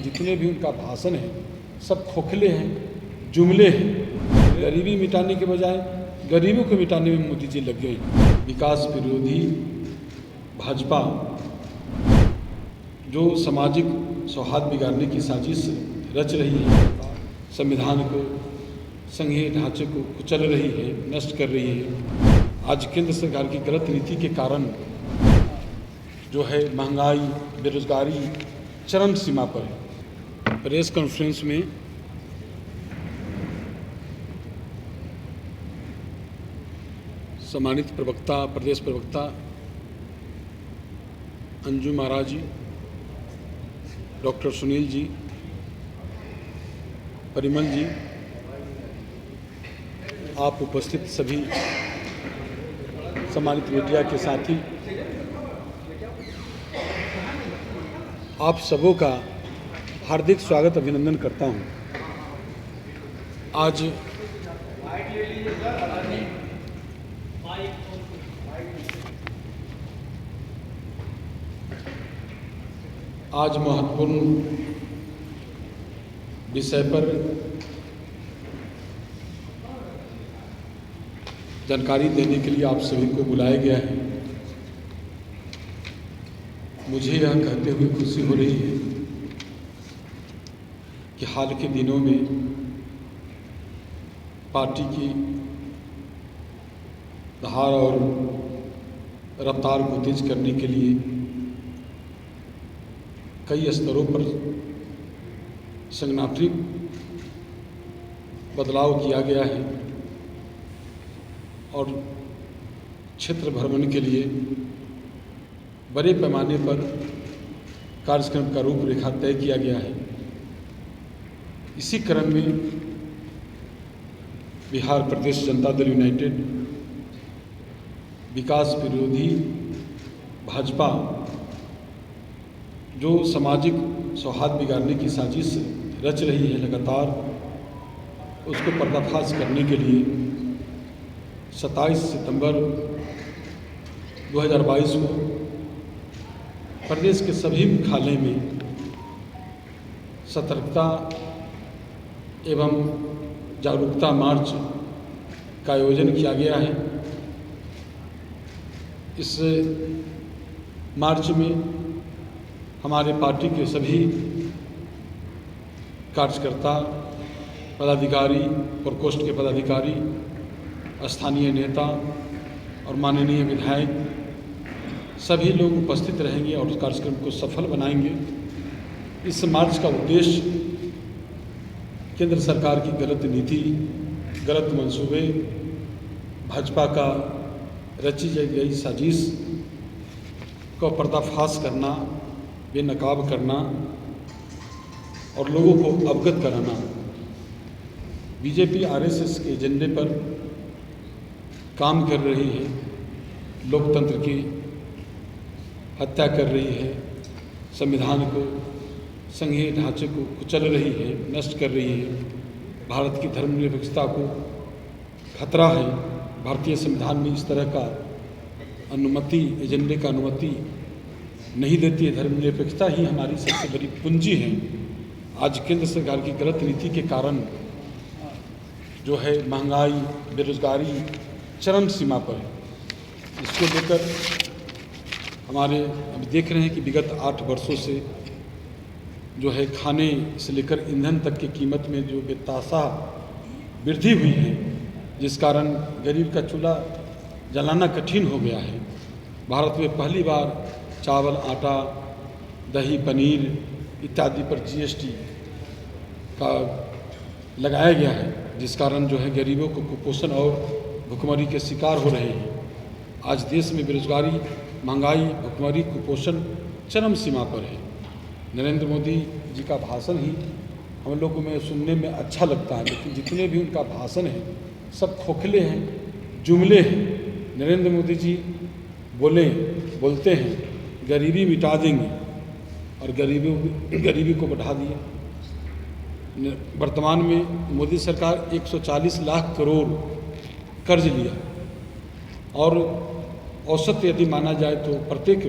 जितने भी उनका भाषण है सब खोखले हैं, जुमले हैं। गरीबी मिटाने के बजाय गरीबों को मिटाने में मोदी जी लग गए। विकास विरोधी भाजपा जो सामाजिक सौहार्द बिगाड़ने की साजिश रच रही है, संविधान को, संघीय ढांचे को कुचल रही है, नष्ट कर रही है। आज केंद्र सरकार की गलत नीति के कारण जो है महंगाई, बेरोजगारी चरम सीमा पर है। प्रेस कॉन्फ्रेंस में सम्मानित प्रवक्ता, प्रदेश प्रवक्ता अंजू महाराज जी, डॉक्टर सुनील जी, परिमल जी, आप उपस्थित सभी सम्मानित मीडिया के साथी, आप सबों का हार्दिक स्वागत अभिनंदन करता हूं। आज महत्वपूर्ण विषय पर जानकारी देने के लिए आप सभी को बुलाया गया है। मुझे यह कहते हुए खुशी हो रही है कि हाल के दिनों में पार्टी की धार और रफ्तार को तेज करने के लिए कई स्तरों पर संगठनात्मक बदलाव किया गया है और क्षेत्र भ्रमण के लिए बड़े पैमाने पर कार्यक्रम का रूपरेखा तय किया गया है। इसी क्रम में बिहार प्रदेश जनता दल यूनाइटेड विकास विरोधी भाजपा जो सामाजिक सौहार्द बिगाड़ने की साजिश रच रही है लगातार, उसको पर्दाफाश करने के लिए 27 सितंबर 2022 को प्रदेश के सभी मुख्यालय में सतर्कता एवं जागरूकता मार्च का आयोजन किया गया है। इस मार्च में हमारे पार्टी के सभी कार्यकर्ता, पदाधिकारी, प्रकोष्ठ के पदाधिकारी, स्थानीय नेता और माननीय विधायक सभी लोग उपस्थित रहेंगे और उस कार्यक्रम को सफल बनाएंगे। इस मार्च का उद्देश्य केंद्र सरकार की गलत नीति, गलत मंसूबे, भाजपा का रची गई साजिश को पर्दाफाश करना, बेनकाब करना और लोगों को अवगत कराना। बीजेपी आरएसएस के एजेंडे पर काम कर रही है, लोकतंत्र की हत्या कर रही है, संविधान को, संघीय ढांचे को कुचल रही है, नष्ट कर रही है, भारत की धर्मनिरपेक्षता को खतरा है। भारतीय संविधान में इस तरह का अनुमति, एजेंडे का अनुमति नहीं देती है। धर्मनिरपेक्षता ही हमारी सबसे बड़ी पूंजी है। आज केंद्र सरकार की गलत नीति के कारण जो है महंगाई, बेरोजगारी चरम सीमा पर है। इसको लेकर हमारे अब देख रहे हैं कि विगत 8 वर्षों से जो है खाने से लेकर ईंधन तक की कीमत में जो बेतहाशा वृद्धि हुई है, जिस कारण गरीब का चूल्हा जलाना कठिन हो गया है। भारत में पहली बार चावल, आटा, दही, पनीर इत्यादि पर जीएसटी का लगाया गया है, जिस कारण जो है गरीबों को कुपोषण और भुखमरी के शिकार हो रहे हैं। आज देश में बेरोजगारी, महंगाई, भुखमरी, कुपोषण चरम सीमा पर है। नरेंद्र मोदी जी का भाषण ही हम लोगों में सुनने में अच्छा लगता है, लेकिन जितने भी उनका भाषण है सब खोखले हैं, जुमले हैं। नरेंद्र मोदी जी बोलते हैं गरीबी मिटा देंगे और गरीबी को बढ़ा दिया। वर्तमान में मोदी सरकार 140 लाख करोड़ कर्ज लिया और औसत यदि माना जाए तो प्रत्येक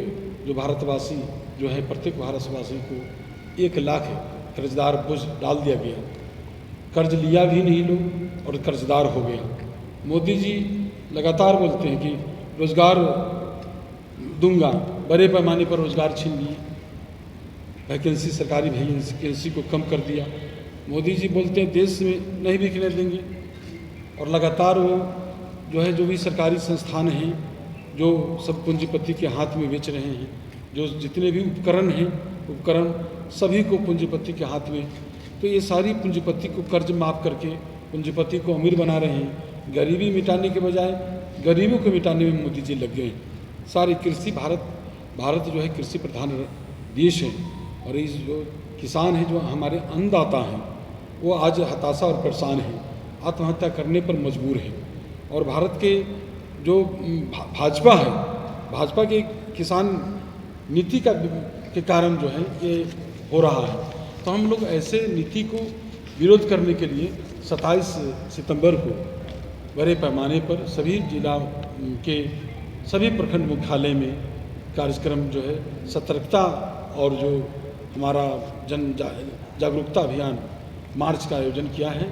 जो भारतवासी जो है, प्रत्येक भारतवासी को 1 लाख कर्जदार बोझ डाल दिया गया, कर्ज लिया भी नहीं लोग और कर्जदार हो गया। मोदी जी लगातार बोलते हैं कि रोज़गार दूंगा, बड़े पैमाने पर रोज़गार छीन लिए, वैकेंसी सरकारी वैकेंसी को कम कर दिया। मोदी जी बोलते हैं देश में नहीं बिकने देंगे, और लगातार वो जो भी सरकारी संस्थान हैं जो सब पूंजीपति के हाथ में बेच रहे हैं, जो जितने भी उपकरण सभी को पूंजीपति के हाथ में। तो ये सारी पूंजीपति को कर्ज माफ़ करके पूंजीपति को अमीर बना रहे हैं। गरीबी मिटाने के बजाय गरीबों को मिटाने में मोदी जी लग गए हैं। सारी कृषि भारत जो है कृषि प्रधान देश है, और इस जो किसान हैं, जो हमारे अन्नदाता हैं, वो आज हताशा और परेशान हैं, आत्महत्या करने पर मजबूर हैं। और भारत के जो भाजपा है, भाजपा के किसान नीति के कारण जो है ये हो रहा है। तो हम लोग ऐसे नीति को विरोध करने के लिए 27 सितंबर को बड़े पैमाने पर सभी जिला के सभी प्रखंड मुख्यालय में कार्यक्रम जो है सतर्कता और जो हमारा जन जागरूकता अभियान मार्च का आयोजन किया है,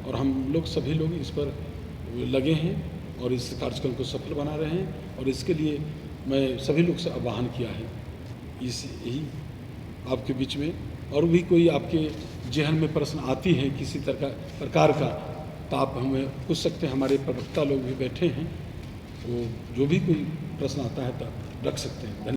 और हम लोग सभी लोग इस पर लगे हैं और इस कार्यक्रम को सफल बना रहे हैं। और इसके लिए मैं सभी लोग से आह्वान किया है यही आपके बीच में, और भी कोई आपके जहन में प्रश्न आती है किसी प्रकार का, तो आप हमें पूछ सकते हैं। हमारे प्रवक्ता लोग भी बैठे हैं, वो जो भी कोई प्रश्न आता है तो रख सकते हैं। धन्यवाद।